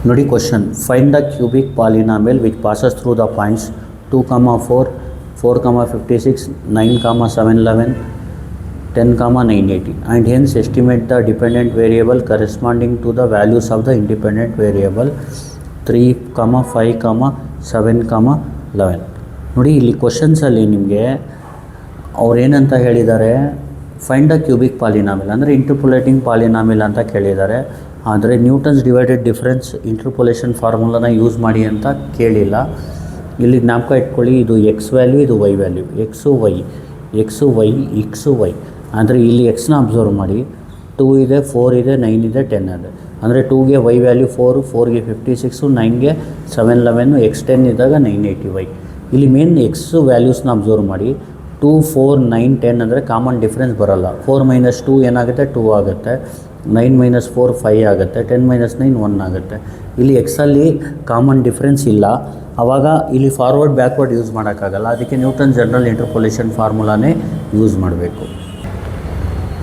ನೋಡಿ question, find the cubic polynomial which passes through the points 2, 4, 4, 56, 9, 7, 11, 10, 980 and hence estimate the dependent variable corresponding to the values of the independent variable 3, 5, 7, 11. ನೋಡಿ ಇಲ್ಲಿ ಕ್ವಶನ್ಸಲ್ಲಿ ನಿಮಗೆ ಅವ್ರೇನಂತ ಹೇಳಿದ್ದಾರೆ, find the cubic polynomial ಅಂದರೆ interpolating polynomial ಅಂತ ಕೇಳಿದ್ದಾರೆ. ಆದರೆ Newton's divided difference interpolation ಫಾರ್ಮುಲಾನ use ಮಾಡಿ ಅಂತ ಕೇಳಿಲ್ಲ. ಇಲ್ಲಿ ಜ್ಞಾಪಕ ಇಟ್ಕೊಳ್ಳಿ, ಇದು ಎಕ್ಸ್ ವ್ಯಾಲ್ಯೂ, ಇದು ವೈ ವ್ಯಾಲ್ಯೂ, ಎಕ್ಸು ವೈ ಅಂದರೆ ಇಲ್ಲಿ ಎಕ್ಸ್ನ ಅಬ್ಸರ್ವ್ ಮಾಡಿ. 2 ಇದೆ, 4 ಇದೆ, 9 ಇದೆ, 10 ಇದೆ. ಅಂದರೆ 2ಗೆ ವೈ ವ್ಯಾಲ್ಯೂ 4, 4ಗೆ 56, 9ಗೆ 7, 11, ಎಕ್ಸ್ 10 ಇದ್ದಾಗ 980y. ಇಲ್ಲಿ ಮೇನ್ ಎಕ್ಸ್ ವ್ಯಾಲ್ಯೂಸ್ನ ಅಬ್ಸರ್ವ್ ಮಾಡಿ. 2, 4, 9, 10 ಅಂದರೆ ಕಾಮನ್ ಡಿಫ್ರೆನ್ಸ್ ಬರೋಲ್ಲ. 4 - 2 ಏನಾಗುತ್ತೆ, 2 ಆಗುತ್ತೆ. 9 - 4 5 ಆಗುತ್ತೆ. 10 - 9 1 ಆಗುತ್ತೆ. ಇಲ್ಲಿ ಎಕ್ಸಲ್ಲಿ ಕಾಮನ್ ಡಿಫ್ರೆನ್ಸ್ ಇಲ್ಲ. ಆವಾಗ ಇಲ್ಲಿ ಫಾರ್ವರ್ಡ್ ಬ್ಯಾಕ್ವರ್ಡ್ ಯೂಸ್ ಮಾಡೋಕ್ಕಾಗಲ್ಲ. ಅದಕ್ಕೆ ನ್ಯೂಟನ್ ಜನರಲ್ ಇಂಟರ್ಪೋಲೇಷನ್ ಫಾರ್ಮುಲಾನೇ ಯೂಸ್ ಮಾಡಬೇಕು.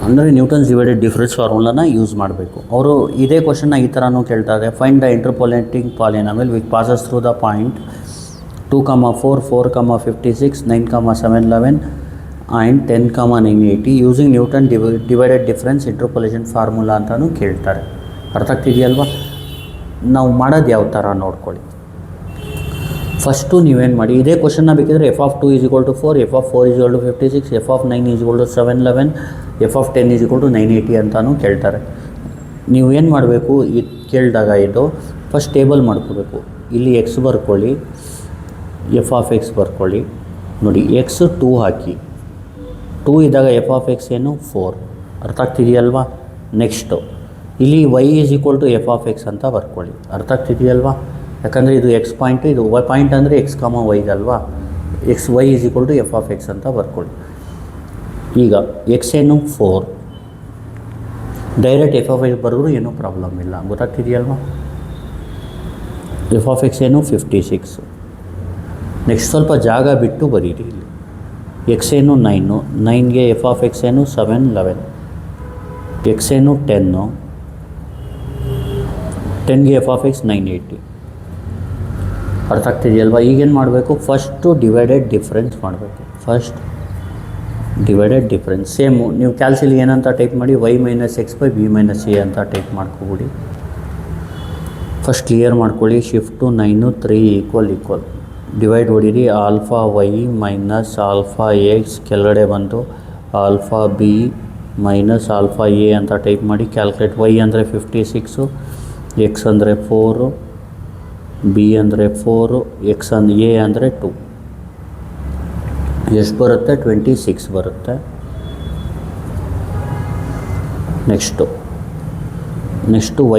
ಅಂದರೆ ನ್ಯೂಟನ್ಸ್ ಡಿವೈಡೆಡ್ ಡಿಫರೆನ್ಸ್ ಫಾರ್ಮುಲಾನ ಯೂಸ್ ಮಾಡಬೇಕು. ಅವರು ಇದೇ ಕ್ವಶನ್ನ ಈ ಥರನೂ ಕೇಳ್ತಾರೆ, find the interpolating polynomial which passes through the point 2, 4, 4, 56, 9, 7, 11 and 10, 980 using Newton divided difference interpolation formula ಅಂತಲೂ ಕೇಳ್ತಾರೆ. ಅರ್ಥ ಆಗ್ತಿದೆಯಲ್ವಾ? ನಾವು ಮಾಡೋದು ಯಾವ ಥರ ನೋಡ್ಕೊಳ್ಳಿ. ಫಸ್ಟು ನೀವೇನು ಮಾಡಿ, ಇದೇ ಕ್ವಶನ್ನ ಬೇಕಿದ್ರೆ f(2) = 4, f(4) = 56, f(9) = 7, 11, f(10) = 980 ಅಂತಲೂ ಕೇಳ್ತಾರೆ. ನೀವೇನು ಮಾಡಬೇಕು, ಇದು ಕೇಳಿದಾಗ ಇದು ಫಸ್ಟ್ ಟೇಬಲ್ ಮಾಡ್ಕೋಬೇಕು. ಇಲ್ಲಿ ಎಕ್ಸ್ ಬರ್ಕೊಳ್ಳಿ, f(x) ಬರ್ಕೊಳ್ಳಿ. ನೋಡಿ, ಎಕ್ಸ್ 2 ಹಾಕಿ. 2 ಇದ್ದಾಗ f(x) ಏನು 4. ಅರ್ಥ ಆಗ್ತಿದೆಯಲ್ವಾ? ನೆಕ್ಸ್ಟು ಇಲ್ಲಿ y = f(x) ಅಂತ ಬರ್ಕೊಳ್ಳಿ. ಅರ್ಥ ಆಗ್ತಿದೆಯಲ್ವಾ? ಯಾಕಂದರೆ ಇದು ಎಕ್ಸ್ ಪಾಯಿಂಟು, ಇದು ವೈ ಪಾಯಿಂಟ್ ಅಂದರೆ x, y ಇದಲ್ವಾ. y = f(x) ಅಂತ ಬರ್ಕೊಳ್ಳಿ. ಈಗ ಎಕ್ಸ್ ಏನು 4, ಡೈರೆಕ್ಟ್ f(x) ಬರೆದ್ರು ಏನೂ ಪ್ರಾಬ್ಲಮ್ ಇಲ್ಲ. ಗೊತ್ತಾಗ್ತಿದೆಯಲ್ವಾ? f(x) ಏನು 56. ನೆಕ್ಸ್ಟ್ ಸ್ವಲ್ಪ ಜಾಗ ಬಿಟ್ಟು ಬರೀರಿ. ಇಲ್ಲಿ ಎಕ್ಸ್ ಏನು 9, 9ಗೆ f(x) ಏನು 7, 11, ಎಕ್ಸ್ ಏನು 10, 10ಗೆ f(x) 980. ಅರ್ಥ ಆಗ್ತಿದೆಯಲ್ವಾ? ಈಗೇನು ಮಾಡಬೇಕು, ಫಸ್ಟು ಡಿವೈಡೆಡ್ ಡಿಫ್ರೆನ್ಸ್ ಮಾಡಬೇಕು. ಫಸ್ಟ್ ಡಿವೈಡೆಡ್ ಡಿಫ್ರೆನ್ಸ್ ಸೇಮು ನೀವು ಕ್ಯಾಲ್ಸಿಲಿ ಏನಂತ ಟೈಪ್ ಮಾಡಿ, y - x/b - a ಅಂತ ಟೈಪ್ ಮಾಡ್ಕೊಬಿಡಿ. ಫಸ್ಟ್ ಕ್ಲಿಯರ್ ಮಾಡ್ಕೊಳ್ಳಿ. ಶಿಫ್ಟು 9, 3 = ಡಿವೈಡ್ ಹೊಡೀರಿ. ಆಲ್ಫಾ y - ಆಲ್ಫಾ x ಕೆಳಗಡೆ ಬಂದು ಆಲ್ಫಾ b - ಆಲ್ಫಾ a ಅಂತ ಟೈಪ್ ಮಾಡಿ ಕ್ಯಾಲ್ಕುಲೇಟ್. y ಅಂದರೆ 56, x ಅಂದರೆ 4, b ಅಂದರೆ 4, a ಅಂದರೆ 2. ಎಷ್ಟು ಬರುತ್ತೆ? 26 ಬರುತ್ತೆ. ನೆಕ್ಸ್ಟು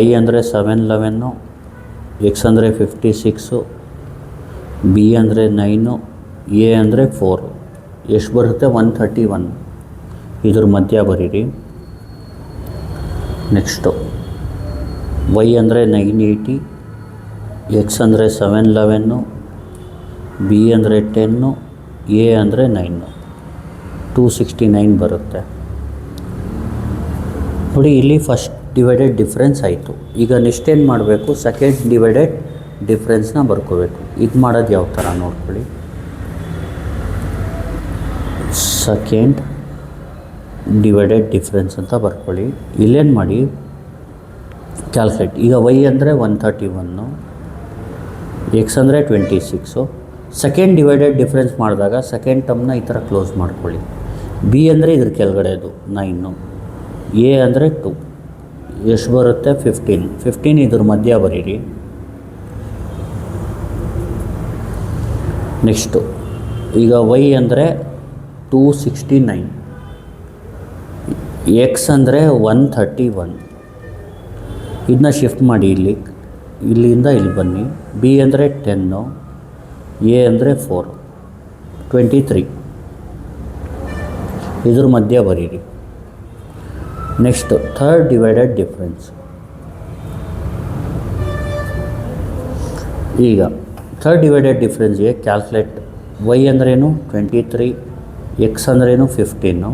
y ಅಂದರೆ 7, 11, x ಅಂದರೆ 56, b ಅಂದರೆ 9, a ಅಂದರೆ 4. ಎಷ್ಟು ಬರುತ್ತೆ? 131. ಇದ್ರ ಮಧ್ಯ ಬರೀರಿ. ನೆಕ್ಸ್ಟು y ಅಂದರೆ 980, x ಅಂದರೆ 7, 11, b ಅಂದರೆ 10, a ಅಂದರೆ 9, 269 ಬರುತ್ತೆ. ನೋಡಿ, ಇಲ್ಲಿ ಫಸ್ಟ್ ಡಿವೈಡೆಡ್ ಡಿಫ್ರೆನ್ಸ್ ಆಯಿತು. ಈಗ ನೆಕ್ಸ್ಟ್ ಏನು ಮಾಡಬೇಕು, ಸೆಕೆಂಡ್ ಡಿವೈಡೆಡ್ ಡಿಫ್ರೆನ್ಸ್ನ ಬರ್ಕೋಬೇಕು. ಇದು ಮಾಡೋದು ಯಾವ ಥರ ನೋಡ್ಕೊಳ್ಳಿ. ಸೆಕೆಂಡ್ ಡಿವೈಡೆಡ್ ಡಿಫ್ರೆನ್ಸ್ ಅಂತ ಬರ್ಕೊಳ್ಳಿ. ಇಲ್ಲೇನು ಮಾಡಿ, ಕ್ಯಾಲ್ಕುಲೇಟ್. ಈಗ y ಅಂದರೆ 131, x ಅಂದರೆ 26. ಸೆಕೆಂಡ್ ಡಿವೈಡೆಡ್ ಡಿಫ್ರೆನ್ಸ್ ಮಾಡಿದಾಗ ಸೆಕೆಂಡ್ ಟರ್ಮ್ನ ಈ ಥರ ಕ್ಲೋಸ್ ಮಾಡ್ಕೊಳ್ಳಿ. b ಅಂದರೆ ಇದ್ರ ಕೆಳಗಡೆದು 9, a ಅಂದರೆ 2. ಎಷ್ಟು ಬರುತ್ತೆ? 15 ಇದ್ರ ಮಧ್ಯ ಬರೀರಿ. ನೆಕ್ಸ್ಟು ಈಗ y ಅಂದರೆ 269, x ಅಂದರೆ 131. ಇದನ್ನ ಶಿಫ್ಟ್ ಮಾಡಿ ಇಲ್ಲಿಂದ ಇಲ್ಲಿ ಬನ್ನಿ. b ಅಂದರೆ 10, a ಅಂದರೆ 4, 23 ಇದ್ರ ಮಧ್ಯ ಬರೀರಿ. Next third divided difference. ಈಗ ಥರ್ಡ್ ಡಿವೈಡೆಡ್ ಡಿಫ್ರೆನ್ಸ್ಗೆ ಕ್ಯಾಲ್ಕುಲೇಟ್. y ಅಂದ್ರೇನು 23, x ಅಂದ್ರೇನು 15.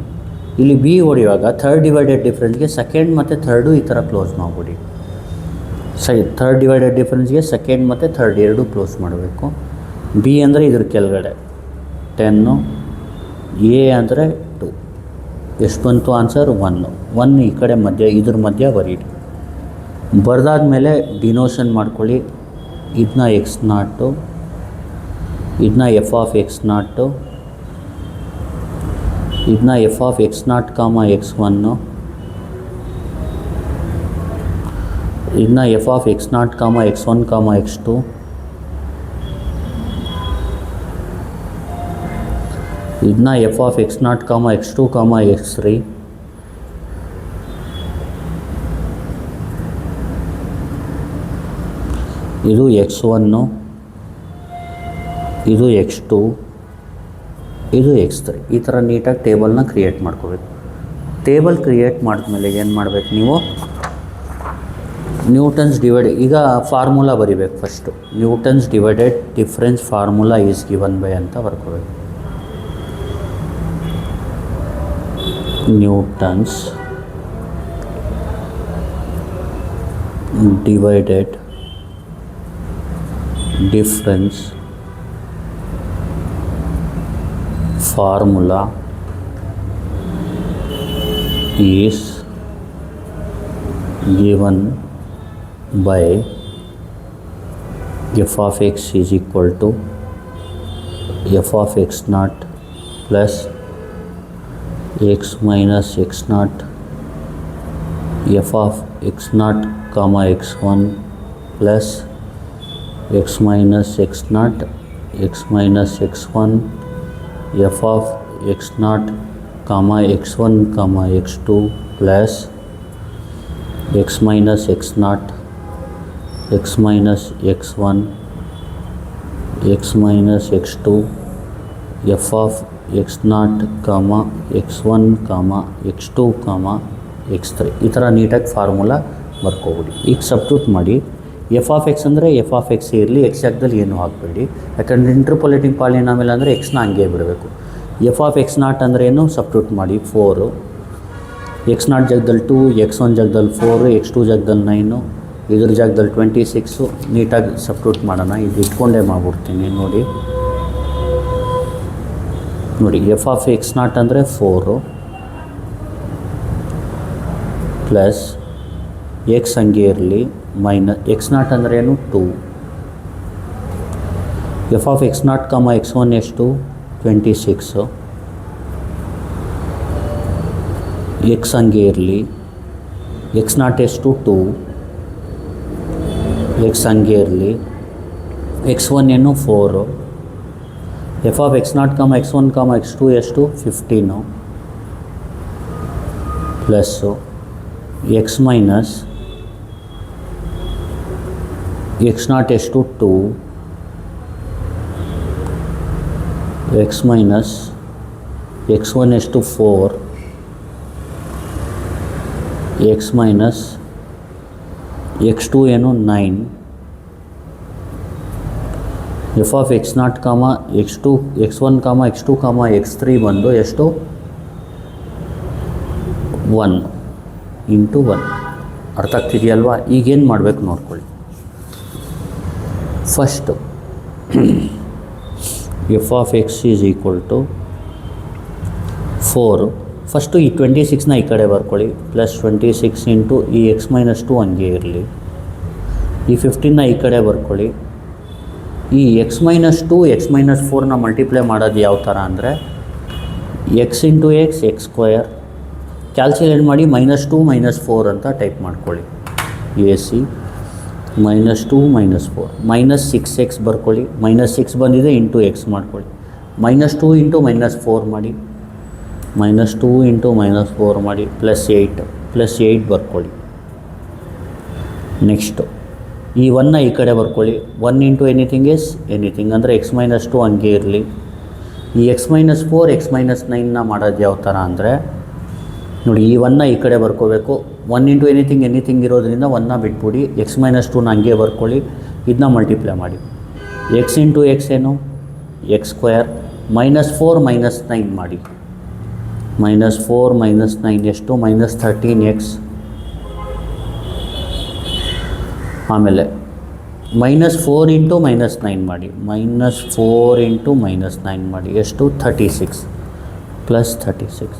ಇಲ್ಲಿ b ಹೊಡೆಯುವಾಗ ಥರ್ಡ್ ಡಿವೈಡೆಡ್ ಡಿಫ್ರೆನ್ಸ್ಗೆ ಸೆಕೆಂಡ್ ಮತ್ತು ಥರ್ಡು ಈ ಥರ ಕ್ಲೋಸ್ ಮಾಡಿಬಿಡಿ. ಥರ್ಡ್ ಡಿವೈಡೆಡ್ ಡಿಫರೆನ್ಸ್ಗೆ ಸೆಕೆಂಡ್ ಮತ್ತು ಥರ್ಡ್ ಎರಡು ಕ್ಲೋಸ್ ಮಾಡಬೇಕು. ಬಿ ಅಂದರೆ ಇದ್ರ ಕೆಳಗಡೆ 10, ಎ ಅಂದರೆ 2. ಎಷ್ಟು ಬಂತು ಆನ್ಸರ್? 1 ಈ ಕಡೆ ಮಧ್ಯ, ಇದ್ರ ಮಧ್ಯ ಬರೀರಿ. ಬರೆದಾದ್ಮೇಲೆ ಡಿನೋಷನ್ ಮಾಡ್ಕೊಳ್ಳಿ. ಇದನ್ನ x0, ಇದನ್ನ ಎಫ್ ಆಫ್ x0, ಇದನ್ನ ಎಫ್ ಆಫ್ x0, x1, ಇದನ್ನ F of x0, x1, x2, ಇದನ್ನ F of x0, x2, x3, ಇದು x1, ಇದು x2, ಇದು x3. ಈ ಥರ ನೀಟಾಗಿ ಟೇಬಲ್ನ ಕ್ರಿಯೇಟ್ ಮಾಡ್ಕೋಬೇಕು. ಟೇಬಲ್ ಕ್ರಿಯೇಟ್ ಮಾಡಿದ್ಮೇಲೆ ಏನು ಮಾಡಬೇಕು ನೀವು? ನ್ಯೂಟನ್ಸ್ ಡಿವೈಡ್, ಈಗ ಫಾರ್ಮುಲಾ ಬರಿಬೇಕು first. Newton's divided difference formula is given by ಅಂತ ಬರ್ಕೋಬೇಕು. Newton's divided difference formula is given by f of x is equal to f of x0 plus x minus x0 f of x0 comma x1 plus x minus x0 x minus x1 f of x0 comma x1 comma x2 plus x minus x0 x minus x1 x minus x2 f of x0 comma x1 comma x2 comma x3. ಈ ಥರ ನೀಟಾಗಿ formula ಬರ್ಕೋಬಿಡಿ. ಈಗ substitute ಮಾಡಿ. F of X ಅಂದರೆ f of X ಇರಲಿ, X ಜಾಗದಲ್ಲಿ ಏನೂ ಹಾಕಬೇಡಿ. ಯಾಕಂದರೆ ಇಂಟರ್ಪೋಲೇಟಿಂಗ್ ಪಾಲಿನಾಮಿಲ್ ಅಂದರೆ ಎಕ್ಸ್ನ ಹಂಗೆ ಬಿಡಬೇಕು. ಎಫ್ ಆಫ್ x0 ಅಂದರೆ ಏನು? ಸಬ್ಸ್ಟಿಟ್ಯೂಟ್ ಮಾಡಿ. 4, x0 ಜಾಗದಲ್ಲಿ 2, x1 ಜಾಗದಲ್ಲಿ 4, x2 ಜಾಗದಲ್ಲಿ 9, ಇದ್ರ ಜಾಗದಲ್ಲಿ 26. ನೀಟಾಗಿ ಸಬ್ಸ್ಟಿಟ್ಯೂಟ್ ಮಾಡೋಣ. ಇದು ಇಟ್ಕೊಂಡೇ ಮಾಡಿಬಿಡ್ತೀನಿ. ನೋಡಿ ಎಫ್ ಆಫ್ x0 ಅಂದರೆ 4 ಪ್ಲಸ್ ಎಕ್ಸ್ ಹಂಗೆ ಇರಲಿ ಮೈನಸ್ x0 ಅಂದರೆ ಏನು? 2. ಎಫ್ ಆಫ್ x0 ಕಮ x1 ಎಷ್ಟು? 26. ಎಕ್ಸ್ ಹಂಗೆ ಇರಲಿ. x0 ಎಷ್ಟು? 2. ಎಕ್ಸ್ ಹಂಗೆ ಇರಲಿ. x1 ಏನು? 4. ಎಫ್ ಆಫ್ x0 ಕಮ x1 ಕಮ x2 ಎಷ್ಟು? 15 ಪ್ಲಸ್ಸು ಎಕ್ಸ್ ಮೈನಸ್ x0 ಎಷ್ಟು? 2. x ಮೈನಸ್ x1 ಎಷ್ಟು? 4. x ಮೈನಸ್ x2 ಏನು? 9. ಎಫ್ ಆಫ್ x0 ಕಾಮ x2 x1 ಕಾಮ x2 ಕಾಮ x3 ಬಂದು ಎಷ್ಟು? 1 ಇಂಟು 1. ಅರ್ಥ ಆಗ್ತಿದೆಯಲ್ವಾ? ಈಗೇನು ಮಾಡಬೇಕು ನೋಡ್ಕೊಳ್ಳಿ. First F of x is equal to 4. First ಈ 26ನ ಈ ಕಡೆ ಬರ್ಕೊಳ್ಳಿ. ಪ್ಲಸ್ 26 ಇಂಟು ಈ x ಮೈನಸ್ 2 ಹಂಗೆ ಇರಲಿ. ಈ 15ನ ಈ ಕಡೆ ಬರ್ಕೊಳ್ಳಿ. ಈ x ಮೈನಸ್ 2 x ಮೈನಸ್ 4ನ ಮಲ್ಟಿಪ್ಲೈ ಮಾಡೋದು ಯಾವ ಥರ ಅಂದರೆ x into x x square. Calculate ಮಾಡಿ -2 -4 ಅಂತ ಟೈಪ್ ಮಾಡ್ಕೊಳ್ಳಿ. AC -2 -4 -6x ಬರ್ಕೊಳ್ಳಿ. -6 ಬಂದಿದೆ ಇಂಟು ಎಕ್ಸ್ ಮಾಡ್ಕೊಳ್ಳಿ. -2 ಇಂಟು -4 ಮಾಡಿ. -2 ಇಂಟು -4 ಮಾಡಿ. +8 ಬರ್ಕೊಳ್ಳಿ. ನೆಕ್ಸ್ಟು ಈ 1ನ ಈ ಕಡೆ ಬರ್ಕೊಳ್ಳಿ. 1 ಇಂಟು ಎನಿಥಿಂಗ್ ಇಸ್ ಎನಿಥಿಂಗ್ ಅಂದರೆ x ಮೈನಸ್ 2 ಹಂಗೆ ಇರಲಿ. ಈ x ಮೈನಸ್ 4 x ಮೈನಸ್ 9ನ ಮಾಡೋದು ಯಾವ ಥರ ಅಂದರೆ ನೋಡಿ, ಈ 1ನ ಈ ಕಡೆ ಬರ್ಕೋಬೇಕು. 1 ಇಂಟು ಎನಿಥಿಂಗ್ ಇರೋದ್ರಿಂದ 1ನ ಬಿಟ್ಬಿಡಿ. x ಮೈನಸ್ 2ನ ಹಂಗೆ ಬರ್ಕೊಳ್ಳಿ. ಇದನ್ನ ಮಲ್ಟಿಪ್ಲೈ ಮಾಡಿ. x ಇಂಟು ಎಕ್ಸ್ ಏನು? X square. -4 -9 ಮಾಡಿ. -4 -9 ಎಷ್ಟು? -13x. ಆಮೇಲೆ -4 ಇಂಟು -9 ಮಾಡಿ, -4 ಇಂಟು -9 ಮಾಡಿ, ಎಷ್ಟು 36 ಪ್ಲಸ್ 36.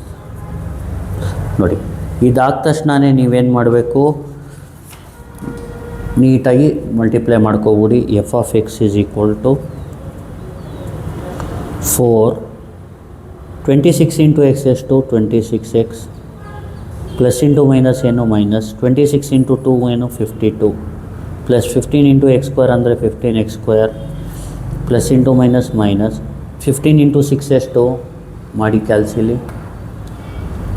ನೋಡಿ ಇದಾದ ತಕ್ಷಣವೇ ನೀವೇನು ಮಾಡಬೇಕು, ನೀಟಾಗಿ ಮಲ್ಟಿಪ್ಲೈ ಮಾಡ್ಕೋಬಿಡಿ. F of x is equal to 4, 26 into x ಎಷ್ಟು 26x, ಪ್ಲಸ್ ಇಂಟು ಮೈನಸ್ ಏನು ಮೈನಸ್, 26 ಇಂಟು 2 ಏನು 52, ಪ್ಲಸ್ 15 ಇಂಟು ಎಕ್ಸ್ ಸ್ಕ್ವೇರ್ ಅಂದರೆ 15x square, plus into minus minus, 15 into 6 ಎಷ್ಟು ಮಾಡಿ ಕ್ಯಾಲ್ಸಿಲಿ,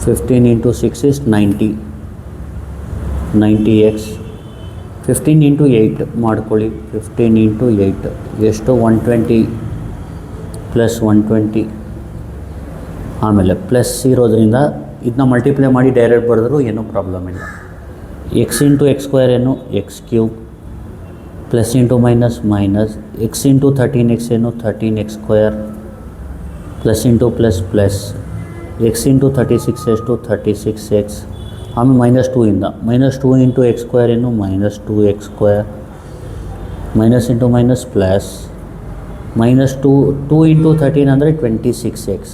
15 ಇಂಟು 6 ಇಸ್ 90x, 15 ಇಂಟು 8 ಮಾಡ್ಕೊಳ್ಳಿ, 15 ಇಂಟು 8 ಎಷ್ಟು 120 plus 120. ಆಮೇಲೆ plus ಇರೋದ್ರಿಂದ ಇದನ್ನ ಮಲ್ಟಿಪ್ಲೈ ಮಾಡಿ ಡೈರೆಕ್ಟ್ ಬರೆದ್ರೂ ಏನೂ ಪ್ರಾಬ್ಲಮ್ ಇಲ್ಲ. ಎಕ್ಸ್ ಇಂಟು ಎಕ್ಸ್ ಸ್ಕ್ವೇರ್ ಏನು X cube, plus into minus minus, X into 13x ಏನು 13x square, plus into plus plus, X into 36 ಎಷ್ಟು 36x, ಆಮೇಲೆ -2 ಇಂದ -2 ಇಂಟು ಎಕ್ಸ್ ಸ್ಕ್ವೇರ್ ಏನು -2x square, minus into minus plus, -2 into 13 ಅಂದರೆ 26x,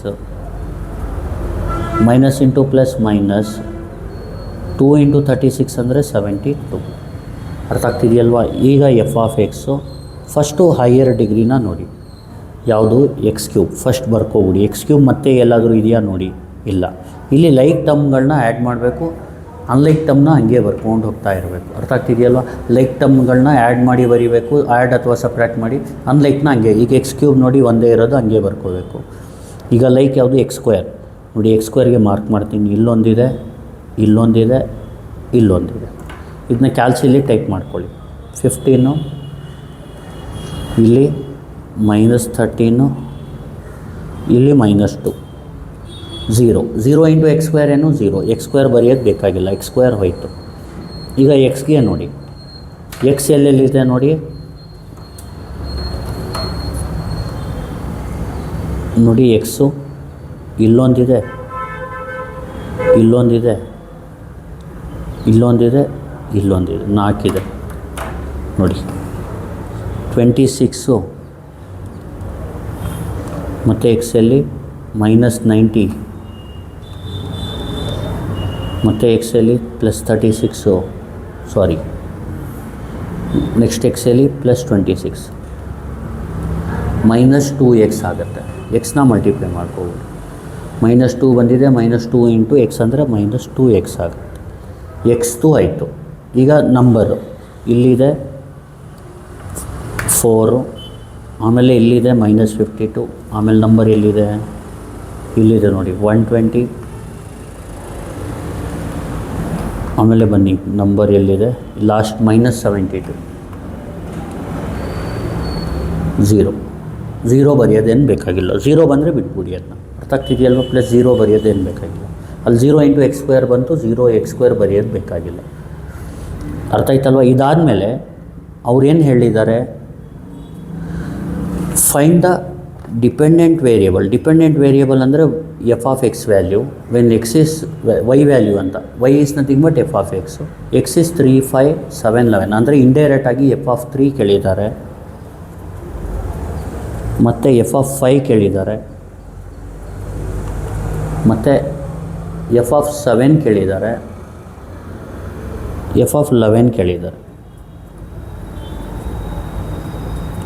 minus into plus minus 2 into 36 ಅಂದರೆ 72. ಅರ್ಥ ಆಗ್ತಿದೆಯಲ್ವಾ? ಈಗ f of x first higher ಡಿಗ್ರಿನ ನೋಡಿ, ಯಾವುದು ಎಕ್ಸ್ ಕ್ಯೂಬ್ ಫಸ್ಟ್ ಬರ್ಕೋಬಿಡಿ. ಎಕ್ಸ್ ಕ್ಯೂಬ್ ಮತ್ತೆ ಎಲ್ಲಾದರೂ ಇದೆಯಾ ನೋಡಿ, ಇಲ್ಲ. ಇಲ್ಲಿ ಲೈಕ್ ಟರ್ಮ್ಗಳನ್ನ ಆ್ಯಡ್ ಮಾಡಬೇಕು, ಅನ್ಲೈಕ್ ಟರ್ಮ್ನ ಹಂಗೆ ಬರ್ಕೊಂಡು ಹೋಗ್ತಾ ಇರಬೇಕು. ಅರ್ಥ ಆಗ್ತಿದೆಯಲ್ವ? ಲೈಕ್ ಟರ್ಮ್ಗಳನ್ನ ಆ್ಯಡ್ ಮಾಡಿ ಬರೀಬೇಕು, ಆ್ಯಡ್ ಅಥವಾ ಸಪ್ರೇಟ್ ಮಾಡಿ, ಅನ್ಲೈಕ್ನ ಹಂಗೆ. ಈಗ ಎಕ್ಸ್ ಕ್ಯೂಬ್ ನೋಡಿ ಒಂದೇ ಇರೋದು, ಹಂಗೆ ಬರ್ಕೋಬೇಕು. ಈಗ ಲೈಕ್ ಯಾವುದು ಎಕ್ಸ್ ಸ್ಕ್ವೇರ್ ನೋಡಿ, ಎಕ್ಸ್ ಸ್ಕ್ವೇರ್ಗೆ ಮಾರ್ಕ್ ಮಾಡ್ತೀನಿ, ಇಲ್ಲೊಂದಿದೆ, ಇಲ್ಲೊಂದಿದೆ, ಇಲ್ಲೊಂದಿದೆ. ಇದನ್ನ ಕ್ಯಾಲ್ಸಿಲಿ ಟೈಪ್ ಮಾಡ್ಕೊಳ್ಳಿ. 15 ಇಲ್ಲಿ -13 ಇಲ್ಲಿ -2, 0 ಇಂಟು ಎಕ್ಸ್ ಸ್ಕ್ವೇರ್ ಏನು 0, ಎಕ್ಸ್ ಸ್ಕ್ವೇರ್ ಬರೆಯೋದು ಬೇಕಾಗಿಲ್ಲ, ಎಕ್ಸ್ ಸ್ಕ್ವೇರ್ ಹೋಯಿತು. ಈಗ ಎಕ್ಸ್ಗೆ ನೋಡಿ, ಎಕ್ಸ್ ಎಲ್ಲೆಲ್ಲಿದೆ ನೋಡಿ, ನೋಡಿ ಎಕ್ಸು ಇಲ್ಲೊಂದಿದೆ, ಇಲ್ಲೊಂದಿದೆ, ಇಲ್ಲೊಂದಿದೆ, ಇಲ್ಲೊಂದಿದೆ, 4 ಇದೆ ನೋಡಿ. 26 ಮತ್ತು ಎಕ್ಸಲ್ಲಿ -90 ಮತ್ತು ಎಕ್ಸಲ್ಲಿ +36, ಸಾರಿ ನೆಕ್ಸ್ಟ್ ಎಕ್ಸಲ್ಲಿ +26, -2x ಆಗುತ್ತೆ. ಎಕ್ಸ್ನ ಮಲ್ಟಿಪ್ಲೈ ಮಾಡ್ಕೋಬೋದು, -2 ಬಂದಿದೆ, -2 ಇಂಟು ಎಕ್ಸ್ ಅಂದರೆ -2x ಆಗುತ್ತೆ. ಎಕ್ಸ್ದು ಆಯಿತು. ಈಗ ನಂಬರು ಇಲ್ಲಿದೆ 4, ಆಮೇಲೆ ಇಲ್ಲಿದೆ -52, ಆಮೇಲೆ ನಂಬರ್ ಎಲ್ಲಿದೆ, ಇಲ್ಲಿದೆ ನೋಡಿ 120, ಆಮೇಲೆ ಬನ್ನಿ ನಂಬರ್ ಎಲ್ಲಿದೆ ಲಾಸ್ಟ್ -72, 0 ಬರೆಯೋದೇನು ಬೇಕಾಗಿಲ್ಲ. 0 ಬಂದರೆ ಬಿಟ್ಬಿಡಿ ಅದನ್ನ. ಅರ್ಥ ಆಗ್ತಿದೆಯಲ್ವ? ಪ್ಲಸ್ 0 ಬರೆಯೋದೇನು ಬೇಕಾಗಿಲ್ಲ. ಅಲ್ಲಿ 0 ಇಂಟು ಎಕ್ಸ್ ಸ್ಕ್ವೇರ್ ಬಂತು, 0x ಸ್ಕ್ವೇರ್ ಬರೆಯೋದು ಬೇಕಾಗಿಲ್ಲ. ಅರ್ಥ ಆಯ್ತಲ್ವ? ಇದಾದಮೇಲೆ ಅವ್ರೇನು ಹೇಳಿದ್ದಾರೆ, find the dependent variable. Dependent variable ಅಂದರೆ f of x value when x is y value ಅಂತ. Y is nothing but f of x. X is 3, 5, 7, 11 ಅಂದರೆ ಇಂಡೈರೆಕ್ಟಾಗಿ ಎಫ್ ಆಫ್ 3 ಕೇಳಿದ್ದಾರೆ, ಮತ್ತು ಎಫ್ ಆಫ್ 5 ಕೇಳಿದ್ದಾರೆ, ಮತ್ತು ಎಫ್ ಆಫ್ 7 ಕೇಳಿದ್ದಾರೆ, ಎಫ್ ಆಫ್ 11 ಕೇಳಿದ್ದಾರೆ.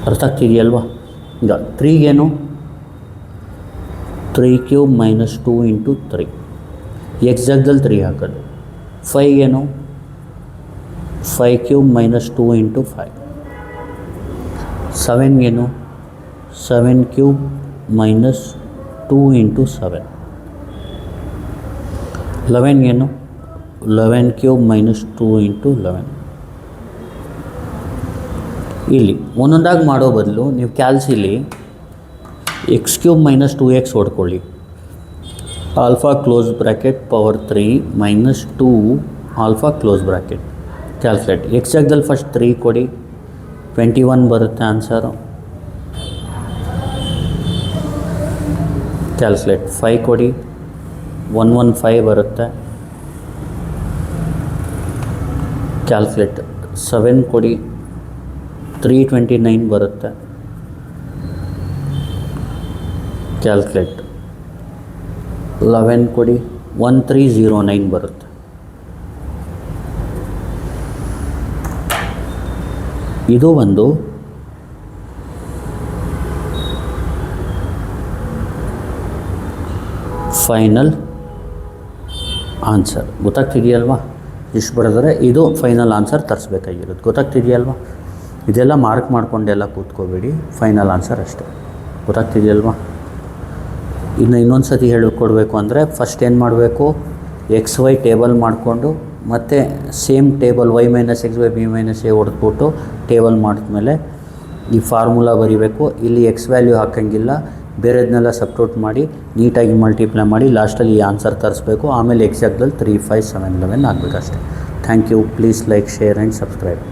ಅರ್ಥ ಆಗ್ತಿದೆಯಲ್ವಾ? ಈಗ 3ಗೇನು 3³ -2 ಇಂಟು 3, ಎಕ್ಸ್ ಜಾಗದಲ್ಲಿ 3 ಹಾಕೋದು. 5ಗೇನು 5³ -2 ಇಂಟು 5. 7ಗೇನು 7³ -2 ಇಂಟು 7. 11ಗೇನು 11³ -2 ಇಂಟು 11. ಇಲ್ಲಿ ಒಂದೊಂದಾಗಿ ಮಾಡೋ ಬದಲು ನೀವು ಕ್ಯಾಲ್ಸಿಲಿ x³ -2x ಹೊಡ್ಕೊಳ್ಳಿ. Alpha close bracket power 3 -2 alpha close bracket. Calculate. X ಜಾಗದಲ್ಲಿ ಫಸ್ಟ್ 3 ಕೊಡಿ, 21 ಬರುತ್ತೆ ಆನ್ಸರು. ಕ್ಯಾಲ್ಕುಲೇಟ್. 5 ಕೊಡಿ, 115 ಬರುತ್ತೆ. ಕ್ಯಾಲ್ಕುಲೇಟ್. 7 ಕೊಡಿ 329 ಬರುತ್ತೆ. ಕ್ಯಾಲ್ಕುಲೇಟ್. 11 ಕೊಡಿ 1309 ಬರುತ್ತೆ. ಇದು ಒಂದು ಫೈನಲ್ ಆನ್ಸರ್. ಗೊತ್ತಾಗ್ತಿದೆಯಲ್ವಾ? ಇಷ್ಟು ಬರೆದರೆ ಇದು ಫೈನಲ್ ಆನ್ಸರ್ ತರಿಸ್ಬೇಕಾಗಿರೋದು. ಗೊತ್ತಾಗ್ತಿದೆಯಲ್ವಾ? ಇದೆಲ್ಲ ಮಾರ್ಕ್ ಮಾಡ್ಕೊಂಡೆಲ್ಲ ಕೂತ್ಕೋಬೇಡಿ, ಫೈನಲ್ ಆನ್ಸರ್ ಅಷ್ಟೇ. ಗೊತ್ತಾಗ್ತಿದೆಯಲ್ವಾ? ಇನ್ನು ಇನ್ನೊಂದು ಸತಿ ಹೇಳಿಕೊಡ್ಬೇಕು ಅಂದರೆ ಫಸ್ಟ್ ಏನು ಮಾಡಬೇಕು, ಎಕ್ಸ್ ವೈ ಟೇಬಲ್ ಮಾಡಿಕೊಂಡು ಮತ್ತು same table y - x by b - a ಹೊಡೆದ್ಬಿಟ್ಟು ಟೇಬಲ್ ಮಾಡಿದ್ಮೇಲೆ ಈ ಫಾರ್ಮುಲಾ ಬರೀಬೇಕು. ಇಲ್ಲಿ ಎಕ್ಸ್ ವ್ಯಾಲ್ಯೂ ಹಾಕೋಂಗಿಲ್ಲ, ಬೇರೆದನ್ನೆಲ್ಲ ಸಬ್ಟ್ಯೂಟ್ ಮಾಡಿ ನೀಟಾಗಿ ಮಲ್ಟಿಪ್ಲೈ ಮಾಡಿ ಲಾಸ್ಟಲ್ಲಿ ಈ ಆನ್ಸರ್ ತರಿಸ್ಬೇಕು. ಆಮೇಲೆ ಎಕ್ಸಾಕ್ಟಲ್ಲಿ 3, 5, 7, 11 ಆಗಬೇಕಷ್ಟೆ. Thank you. Please like, share and subscribe.